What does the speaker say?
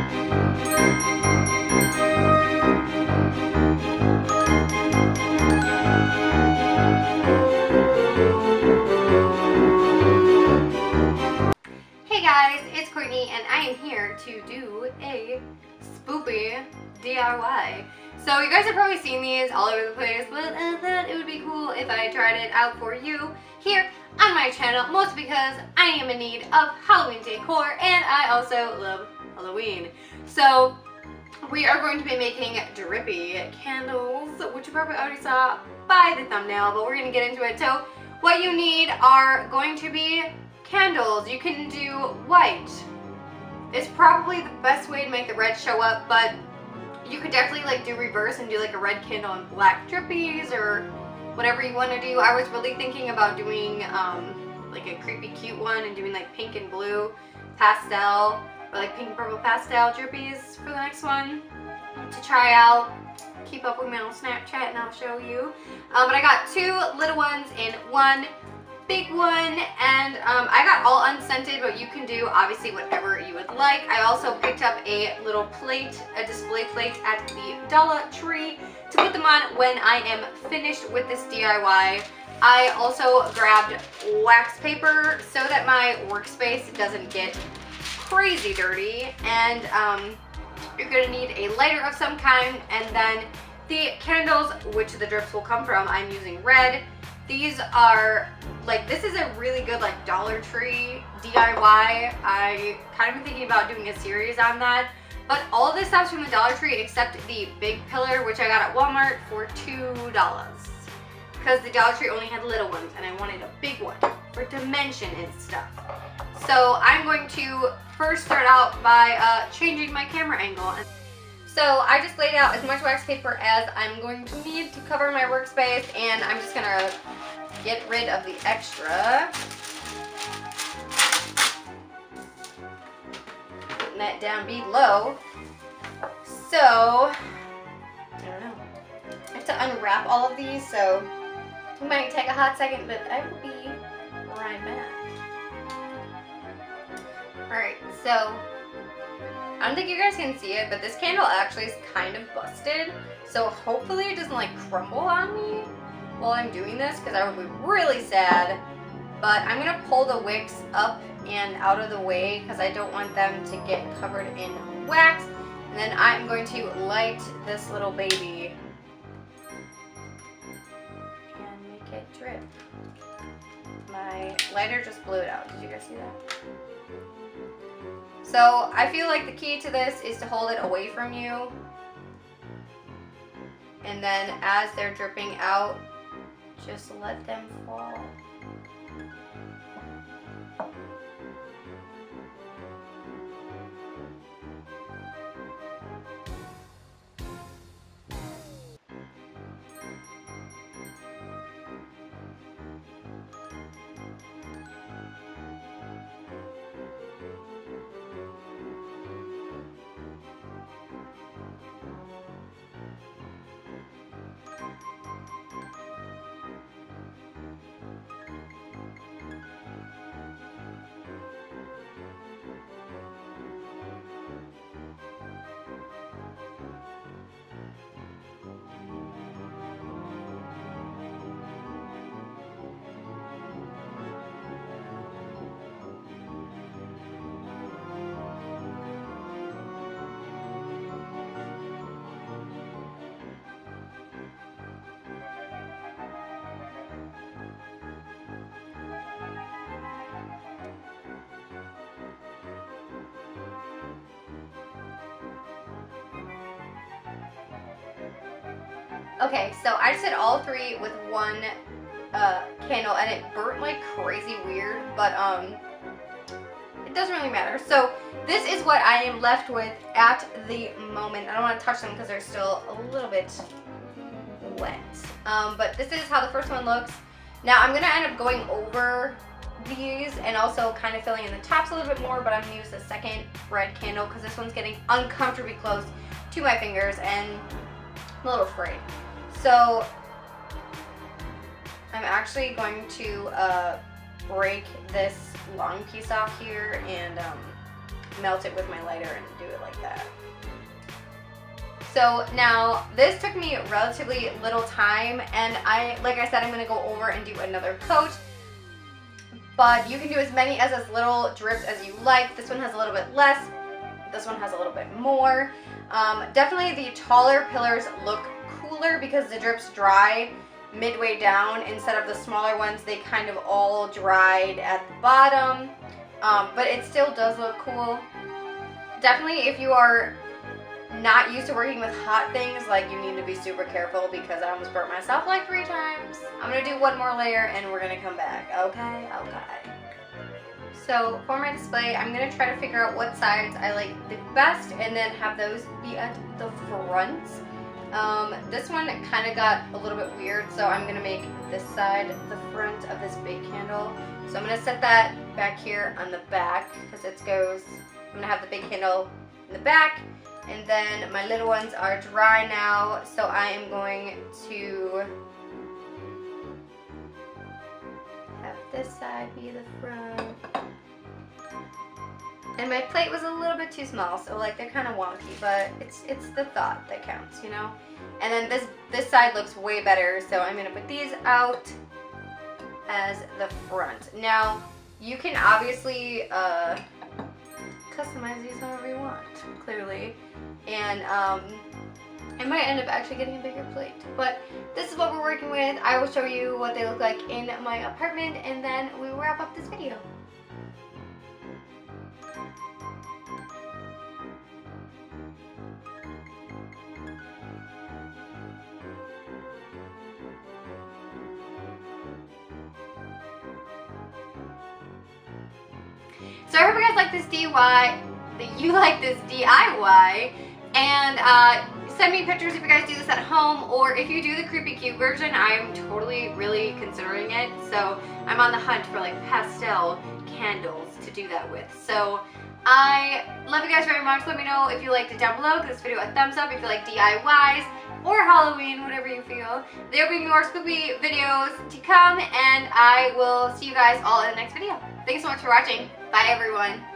Hey guys, it's Courtney and I am here to do a spoopy DIY. So you guys have probably seen these all over the place, but I thought it would be cool if I tried it out for you here on my channel, mostly because I am in need of Halloween decor and I also love Halloween. So we are going to be making drippy candles, which you probably already saw by the thumbnail, but we're going to get into it. So what you need are going to be candles. You can do white. It's probably the best way to make the red show up, but you could definitely like do reverse and do like a red candle and black drippies or whatever you want to do. I was really thinking about doing like a creepy cute one and doing like pink and blue pastel or like pink and purple pastel drippies for the next one to try out. Keep up with me on Snapchat and I'll show you. But I got two little ones and one big one, and I got all unscented, but you can do obviously whatever you would like. I also picked up a little plate, a display plate at the Dollar Tree to put them on when I am finished with this DIY. I also grabbed wax paper so that my workspace doesn't get crazy dirty, and you're going to need a lighter of some kind, and then the candles, which the drips will come from, I'm using red. These are like, this is a really good like Dollar Tree DIY. I kind of been thinking about doing a series on that, but all of this stuff's from the Dollar Tree except the big pillar, which I got at Walmart for $2 because the Dollar Tree only had little ones and I wanted a big one for dimension and stuff. So I'm going to first start out by changing my camera angle. So I just laid out as much wax paper as I'm going to need to cover my workspace, and I'm just going to get rid of the extra. Putting that down below. So, I don't know. I have to unwrap all of these, so it might take a hot second, but I will be right back. Alright, so I don't think you guys can see it, but this candle actually is kind of busted. So hopefully it doesn't like crumble on me while I'm doing this, because I would be really sad. But I'm going to pull the wicks up and out of the way because I don't want them to get covered in wax. And then I'm going to light this little baby and make it drip. My lighter just blew it out. Did you guys see that? So I feel like the key to this is to hold it away from you, and then as they're dripping out, just let them fall. Okay, so I just did all three with one candle and it burnt like crazy weird, but it doesn't really matter. So this is what I am left with at the moment. I don't want to touch them because they're still a little bit wet. But this is how the first one looks. Now I'm going to end up going over these and also kind of filling in the tops a little bit more, but I'm going to use the second red candle because this one's getting uncomfortably close to my fingers and I'm a little afraid. So I'm actually going to break this long piece off here and melt it with my lighter and do it like that. So now this took me relatively little time, and like I said, I'm gonna go over and do another coat. But you can do as many as little drips as you like. This one has a little bit less. This one has a little bit more. Definitely the taller pillars look cooler because the drips dry midway down instead of the smaller ones. They kind of all dried at the bottom, but it still does look cool. Definitely if you are not used to working with hot things, like, you need to be super careful because I almost burnt myself like 3 times. I'm gonna do one more layer and we're gonna come back, okay? Okay. So for my display, I'm gonna try to figure out what sides I like the best and then have those be at the front. This one kind of got a little bit weird, so I'm gonna make this side the front of this big candle. So I'm gonna set that back here on the back because I'm gonna have the big candle in the back. And then my little ones are dry now, so I am going to have this side be the front. And my plate was a little bit too small, so like they're kind of wonky, but it's the thought that counts, you know? And then this side looks way better, so I'm gonna put these out as the front. Now, you can obviously customize these however you want, clearly. And I might end up actually getting a bigger plate. But this is what we're working with. I will show you what they look like in my apartment, and then we will wrap up this video. So I hope you guys like this DIY, and send me pictures if you guys do this at home, or if you do the creepy cute version. I'm totally really considering it, so I'm on the hunt for like pastel candles to do that with. So I love you guys very much. Let me know if you liked it down below. Give this video a thumbs up if you like DIYs or Halloween, whatever you feel. There will be more spoopy videos to come, and I will see you guys all in the next video. Thanks so much for watching. Bye everyone.